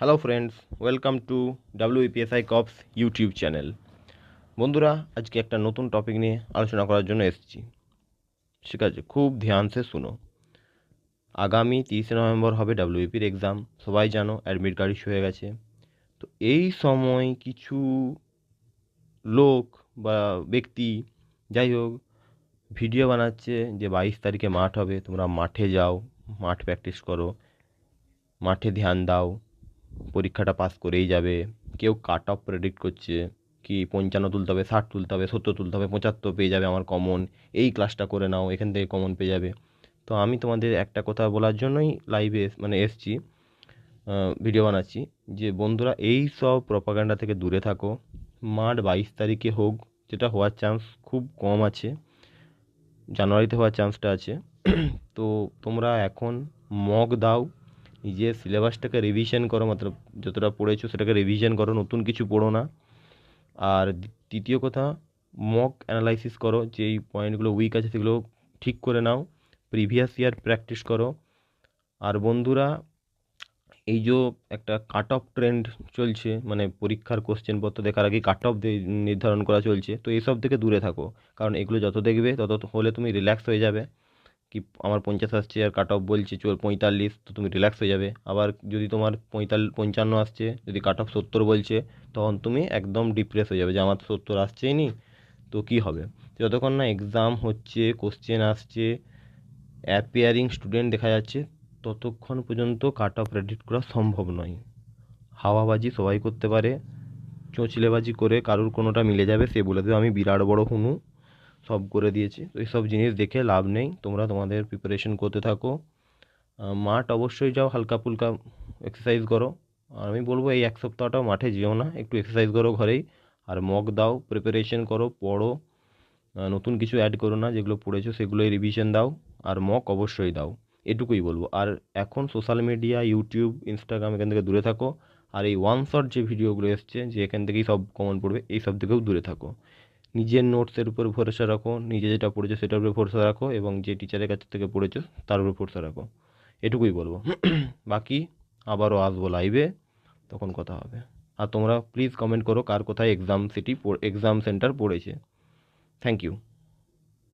Hello friends, welcome to WEPSI corps YouTube channel. বন্ধুরা, আজকে একটা নতুন টপিক নিয়ে আলোচনা করার জন্য এসেছি। ঠিক আছে, খুব ধ্যান সে শুনো। আগামী 30শে নভেম্বর হবে WEPর এক্সাম। সবাই জানো অ্যাডমিট কার্ড ইস্যু হয়ে গেছে। তো এই সময় কিছু লোক বা ব্যক্তি, যাই হোক, ভিডিও বানাচ্ছে যে 22 তারিখে মাঠ হবে, তোমরা মাঠে যাও, মাঠ প্র্যাকটিস করো, মাঠে ধ্যান দাও, পরীক্ষাটা পাস করেই যাবে। কেউ কাট অফ প্রেডিক্ট করছে কি 55 তুলতে হবে, 60 তুলতে হবে, 70 তুলতে হবে, 75 পেয়ে যাবে আমার কমন, এই ক্লাসটা করে নাও, এখান থেকে কমন পেয়ে যাবে। তো আমি তোমাদের একটা কথা বলার জন্যই লাইভে এসছি, ভিডিও বানাচ্ছি যে বন্ধুরা, এই সব প্রপাগান্ডা থেকে দূরে থাকো। মাঠ 22 তারিখে হোক, যেটা হওয়ার চান্স খুব কম আছে, জানুয়ারিতে হওয়ার চান্সটা আছে। তো তোমরা এখন মক দাও, নিজের সিলেবাসটাকে রিভিশন করো, মতলব যতটা পড়েছো সেটাকে রিভিশন করো, নতুন কিছু পড়ো না। আর তৃতীয় কথা, মক অ্যানালাইসিস করো, যেই পয়েন্টগুলো উইক আছে সেগুলো ঠিক করে নাও, প্রিভিয়াস ইয়ার প্র্যাকটিস করো। আর বন্ধুরা, এই যে একটা কাট অফ ট্রেন্ড চলছে, মানে পরীক্ষার কোশ্চেনপত্র দেখার আগে কাট অফ নির্ধারণ করা চলছে, তো এইসব থেকে দূরে থাকো। কারণ এগুলো যত দেখবে তত হলে তুমি রিল্যাক্স হয়ে যাবে। কি আমার 50 আসছে আর কাট অফ বলছে 45, তো তুমি রিল্যাক্স হয়ে যাবে। আবার যদি তোমার 55 আসছে, যদি কাট অফ 70 বলছে, তখন তুমি একদম ডিপ্রেস হয়ে যাবে যে আমার তো 70 আসছেই নি, তো কী হবে। যতক্ষণ না এক্সাম হচ্ছে, কোশ্চেন আসছে, অ্যাপিয়ারিং স্টুডেন্ট দেখা যাচ্ছে, ততক্ষণ পর্যন্ত কাট অফ প্রেডিক্ট করা সম্ভব নয়। হাওয়াবাজি সবাই করতে পারে, চোঁচলেবাজি করে কারুর কোনোটা মিলে যাবে, সে বলে দেবে আমি বিরাট বড় হুনু, সব করে দিয়েছি। তো এইসব জিনিস দেখে লাভ নেই, তোমরা তোমাদের প্রিপারেশন করতে থাকো। মাঠ অবশ্যই যাও, হালকা ফুলকা এক্সারসাইজ করো। আর আমি বলবো এই এক সপ্তাহটাও মাঠে যেও না, একটু এক্সারসাইজ করো ঘরেই। আর মক দাও, প্রিপারেশন করো, পড়ো, নতুন কিছু অ্যাড করো না, যেগুলো পড়েছো সেগুলোই রিভিশন দাও। আর মক অবশ্যই দাও, এটুকুই বলবো। আর এখন সোশ্যাল মিডিয়া, ইউটিউব, ইনস্টাগ্রাম, এখান থেকে দূরে থাকো। আর এই ওয়ান শট যে ভিডিওগুলো এসছে যে এখান থেকেই সব কমন পড়বে, এই সব থেকেও দূরে থাকো। নিজের নোটসের উপর ভরসা রাখো, নিজে যেটা পড়েছো সেটার উপর ভরসা রাখো, এবং যে টিচারের কাছ থেকে পড়েছো তার উপর ভরসা রাখো, এটুকুই বলবো। বাকি আবারও আসবো লাইভে, তখন কথা হবে। আর তোমরা প্লিজ কমেন্ট করো কার কোথায় এক্সাম সেন্টার পড়েছে। Thank you.